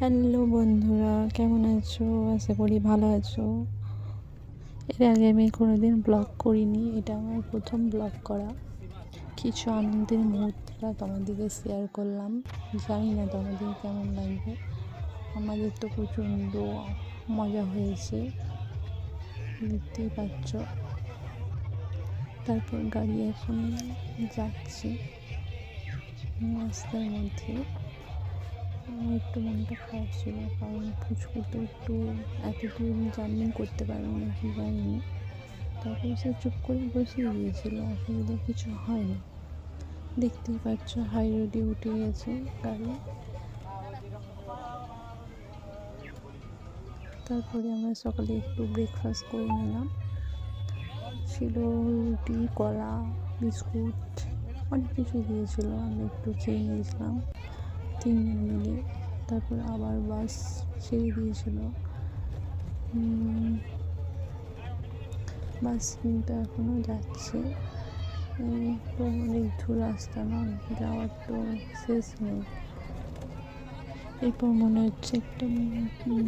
Hello বন্ধুরা, কেমন আছো? আশা করি ভালো আছো। এর আগে আমি কোনোদিন ব্লগ করিনি, এটা আমার প্রথম ব্লগ করা। কিছু আনন্দের মুহূর্তটা তোমাদেরকে শেয়ার করলাম। জানি না তোমাদের কেমন লাগবে। আমাদের তো প্রচণ্ড মজা হয়েছে, দেখতেই পাচ্ছ। তারপর গাড়ি এখন যাচ্ছে রাস্তার মধ্যে। আমার একটু মনটা খারাপ ছিল, কারণ পুচকু তো এতদূর জার্নি করতে পারবে না কি জানি। তারপর সে চুপ করে বসিয়ে দিয়েছিল, অসুবিধা কিছু হয়নি। দেখতেই পাচ্ছ হাই রোডে উঠে গেছে গাড়ি। তারপরে আমরা সকালে একটু ব্রেকফাস্ট করে নিলাম। ছিল রুটি, কলা, বিস্কুট, অনেক কিছু দিয়েছিল। আমরা একটু খেয়ে নিয়েছিলাম 3 জন মিলে। তারপর আবার বাস ছেড়ে দিয়েছিল। বাস কিন্তু এখনও যাচ্ছে। তো অনেক দূর রাস্তা না, যাওয়ার তো শেষ নেই। এরপর মনে হচ্ছে একটা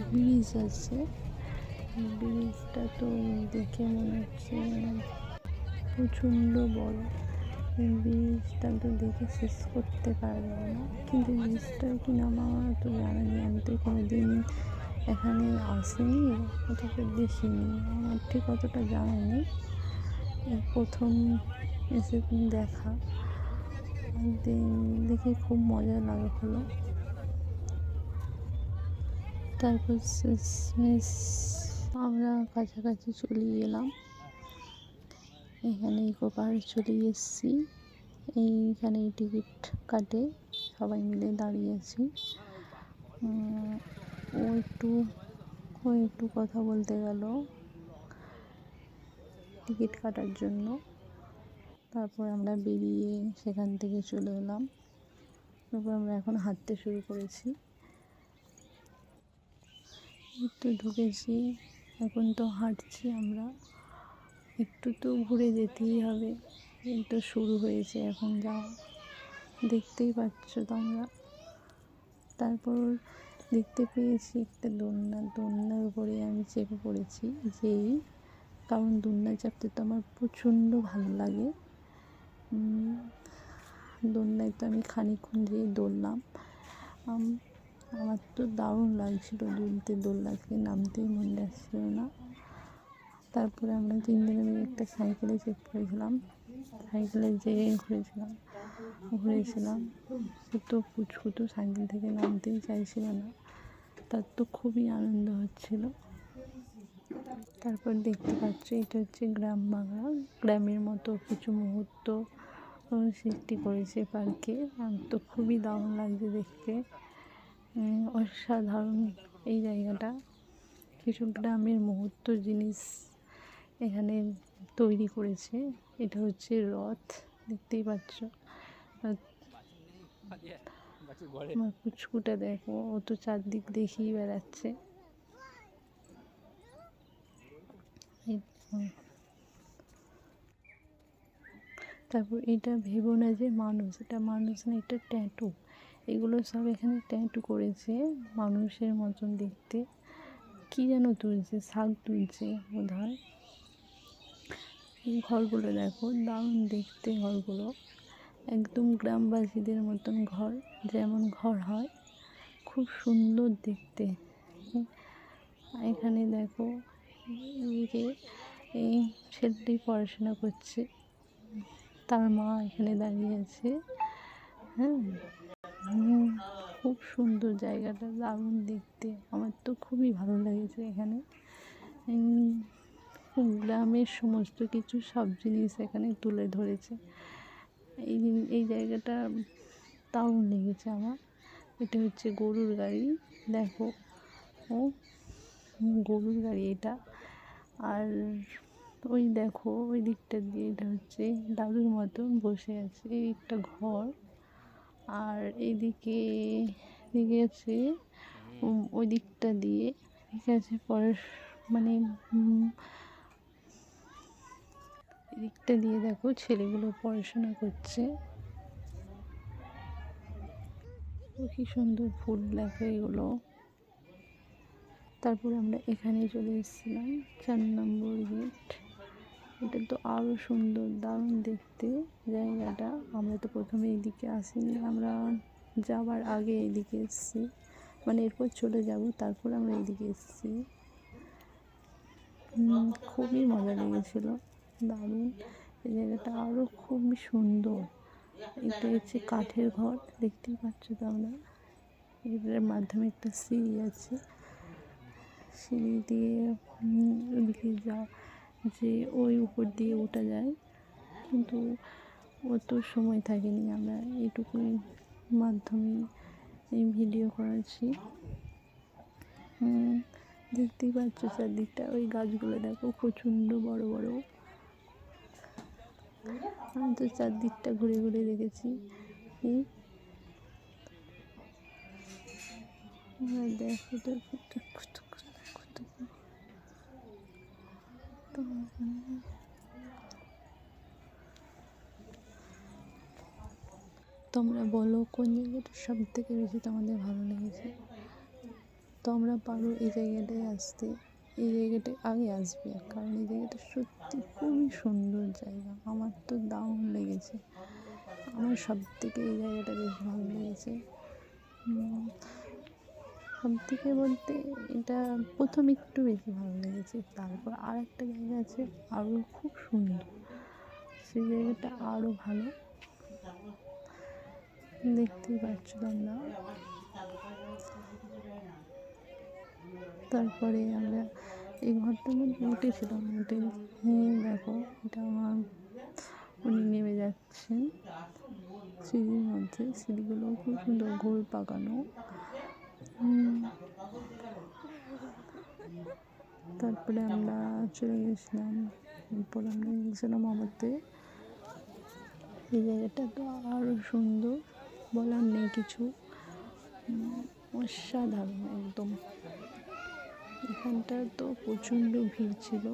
ব্রিজ আছে। ব্রিজটা তো দেখে মনে হচ্ছে প্রচণ্ড বড়। ব্রিজটা তো দেখে শেষ করতে পারবো না, কিন্তু ব্রিজটার কি নাম আমার তো জানা নেই। আমি তো কোনোদিন এখানে আসিনি, অতটা দেখিনি, আমার ঠিক অতটা জানা নেই। প্রথম এসে দেখা, দেখে খুব মজা লাগা হলো। তারপর শেষমেশ আমরা কাছাকাছি চলে এলাম। এখানে ইকো পার্ক চলে এসেছি। এইখানে টিকিট কাটে, সবাই মিলে দাঁড়িয়ে আছি। ও একটু কথা বলতে গেল টিকিট কাটার জন্য। তারপর আমরা বেরিয়ে সেখান থেকে চলে এলাম। তারপর আমরা এখন হাঁটতে শুরু করেছি। একটু ঢুকেছি, এখন তো হাঁটছি আমরা। একটু তো ঘুরে যেতেই হবে, এই তো শুরু হয়েছে এখন যাওয়া, দেখতেই পাচ্ছ তোমরা। তারপর দেখতে পেয়েছি একটা দোলনার উপরে আমি চেপে পড়েছি কারণ দোলনা চাপতে তো আমার প্রচণ্ড ভালো লাগে। দোলনায় তো আমি খানিকক্ষণ যেয়ে দৌড়লাম। আমার তো দারুণ লাগছিল দুলতে, দোলনা থেকে নামতেই মন যাচ্ছিল না। তারপরে আমরা 3 জনে মিলে একটা সাইকেলে চেপে পড়েছিলাম, সাইকেলে যেয়ে ঘুরেছিলাম। সে তো পুচকু তো সাইকেল থেকে নামতেই চাইছিল না, তার তো খুবই আনন্দ হচ্ছিল। তারপর দেখতে পাচ্ছ এটা হচ্ছে গ্রাম বাংলা, গ্রামের মতো কিছু মুহূর্ত সৃষ্টি করেছে পার্কে। আমার তো খুবই দারুণ লাগছে দেখতে, অসাধারণ এই জায়গাটা। কিছু গ্রামের মুহূর্ত জিনিস এখানে তৈরি করেছে। এটা হচ্ছে রথ, দেখতেই পাচ্ছ। আমার পুচকুটা দেখো, ও তো চারদিক দেখেই বেড়াচ্ছে। তারপর এটা ভেবো না যে মানুষ, এটা মানুষ না, এটা ট্যাটু। এগুলো সব এখানে ট্যাটু করেছে মানুষের মতন দেখতে। কি যেন তুলছে, শাক তুলছে বোধহয়। এই ঘরগুলো দেখো, দারুণ দেখতে ঘরগুলো, একদম গ্রামবাসীদের মতন ঘর, যেমন ঘর হয়, খুব সুন্দর দেখতে। এখানে দেখো এদিকে এই ছেলেটি পড়াশোনা করছে, তার মা এখানে দাঁড়িয়ে আছে। খুব সুন্দর জায়গাটা, দারুণ দেখতে। আমার তো খুবই ভালো লেগেছে এখানে। গ্রামের সমস্ত কিছু সব জিনিস এখানে তুলে ধরেছে। এই জায়গাটা দারুণ লেগেছে আমার। এটা হচ্ছে গরুর গাড়ি, দেখো গরুর গাড়ি এটা। আর ওই দেখো ওই দিকটা দিয়ে, এটা হচ্ছে দাদুর মতন বসে আছে, এই একটা ঘর। আর এইদিকে আছে ওই দিকটা দিয়ে, ঠিক আছে, মানে এদিকটা দিয়ে দেখো ছেলেগুলো পড়াশোনা করছে। কি সুন্দর ফুল দেখো এগুলো। তারপরে আমরা এখানে চলে এসেছিলাম 4 নম্বর গেট। এটা তো আরও সুন্দর, দারুণ দেখতে জায়গাটা। আমরা তো প্রথমে এইদিকে আসিনি, আমরা যাওয়ার আগে এইদিকে এসেছি, মানে এরপর চলে যাব, তারপর আমরা এইদিকে এসেছি। খুবই মজা লেগেছিলো, দারুণ। এই জায়গাটা আরও খুবই সুন্দর। এটা হচ্ছে কাঠের ঘর, দেখতেই পাচ্ছ তো আমরা। এটার মাধ্যমে একটা সিঁড়ি আছে, সিঁড়ি দিয়ে ওদিকে যে ওই উপর দিয়ে ওঠা যায়, কিন্তু অত সময় থাকেনি, আমরা এইটুকুই মাধ্যমে এই ভিডিও করেছি। দেখতেই পাচ্ছ চারদিকটা, ওই গাছগুলো দেখো প্রচণ্ড বড় বড়। আমি তো চারদিকটা ঘুরে ঘুরে দেখেছি। দেখো তো তোমরা বলো কোন জায়গাটা সব থেকে বেশি তোমাদের ভালো লেগেছে। তোমরা পারো এই জায়গাটায় আসতে, এই জায়গাটায় আগে আসবে, কারণ এই জায়গাটা সত্যি খুবই সুন্দর জায়গা। আমার তো দারুণ লেগেছে, আমার সব থেকে এই জায়গাটা বেশ ভালো লেগেছে। সব থেকে বলতে এটা প্রথম একটু বেশি ভালো লেগেছে, তারপর আর একটা জায়গা আছে আরও খুব সুন্দর, সেই জায়গাটা আরও ভালো। দেখতেই পাচ্ছ তোমরা। তারপরে আমরা এই ঘরটার মধ্যে উঠেছিলাম, উঠে দেখো এটা আমার উনি নেমে যাচ্ছেন সিঁড়ির মধ্যে। সিঁড়িগুলো খুব সুন্দর গোল পাকানো। তারপরে আমরা চলে গেছিলাম, এরপর আমরা গেছিলাম আমাদের। এই জায়গাটা তো আরও সুন্দর, বলার নেই কিছু, অসাধারণ একদম। এখানটা তো প্রচণ্ড ভিড় ছিল,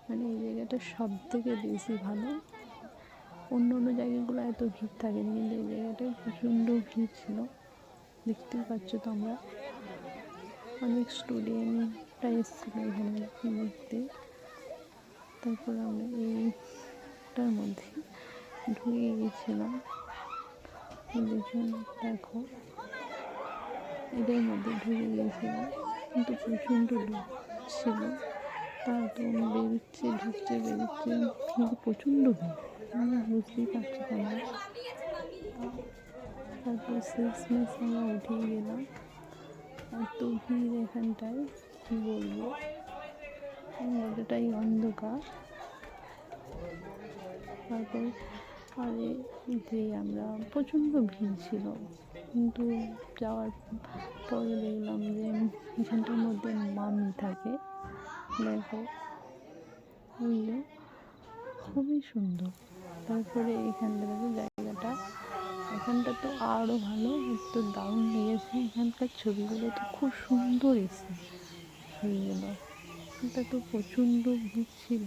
মানে এই জায়গাটা সব থেকে বেশি ভালো। অন্য অন্য জায়গাগুলো এত ভিড় থাকেনি, কিন্তু এই জায়গাটায় প্রচণ্ড ভিড় ছিল, দেখতেই পাচ্ছ তোমরা। অনেক স্টুডেন্টরা এসেছিল এখানে দেখতে। তারপর আমরা এইটার মধ্যে ঢুকে গেছিলাম, দেখো এটার মধ্যে ঢুকে গিয়েছিলাম, কিন্তু প্রচণ্ড লোক ছিল। তারপর বেরোচ্ছে, ঢুকছে, বেরোচ্ছে, কিন্তু প্রচণ্ড ভিড়, বুঝতেই পারছি তোমরা। তারপর শেষমেশ আমরা উঠেই গেলাম, এত ভিড় এখানটায় কী বলবো, গোটাটাই অন্ধকার। তারপর আরে যে আমরা প্রচণ্ড ভিড় ছিল, কিন্তু যাওয়ার পরে দেখলাম যে এখানটার মধ্যে মামি থাকে, দেখো বুঝলো, খুবই সুন্দর। তারপরে এখানটা দেখো জায়গাটা, এখানটা তো আরও ভালো, তো দারুণ লেগেছে। এখানকার ছবিগুলো তো খুব সুন্দর এসেছে ছবিগুলো। এটা তো প্রচণ্ড ভিড় ছিল,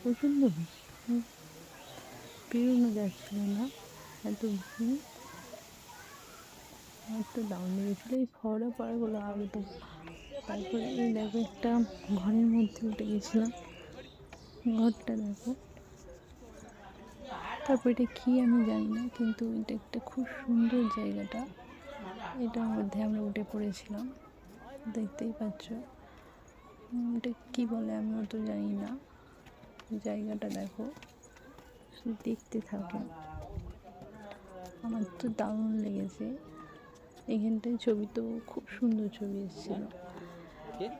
প্রচণ্ড ভিড়, বেরোনো যাচ্ছিল না, এত ভিড়। আমার তো দারুণ লেগেছিলো এই ফোয়ারা পাড়াগুলো একদম। তারপরে এই দেখো একটা ঘরের মধ্যে উঠে গেছিলাম, ঘরটা দেখো। তারপর এটা কী আমি জানি না, কিন্তু এটা একটা খুব সুন্দর জায়গাটা, এটার মধ্যে আমরা উঠে পড়েছিলাম, দেখতেই পাচ্ছ। এটা কী বলে আমি অত জানি না, জায়গাটা দেখো, দেখতে থাকো। আমার তো দারুণ লেগেছে। এখানটায় ছবি তো খুব সুন্দর ছবি এসেছিলো,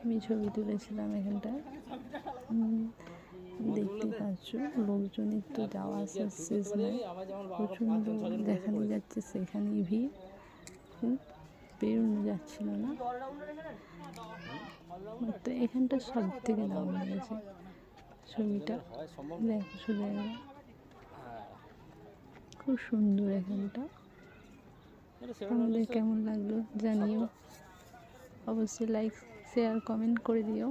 আমি ছবি তুলেছিলাম এখানটায়। দেখতে পাচ্ছ লোকজনের তো যাওয়া আসার শেষ নেই, প্রচণ্ড দেখানো যাচ্ছে সেখানেই ভিড়, বেরোনো যাচ্ছিল না। তো এখানটা সব থেকে দারুণ লেগেছে ছবিটা, দেখো শুধু খুব সুন্দর এখানটা। আমাদের কেমন লাগলো জানিও, অবশ্যই লাইক শেয়ার কমেন্ট করে দিও।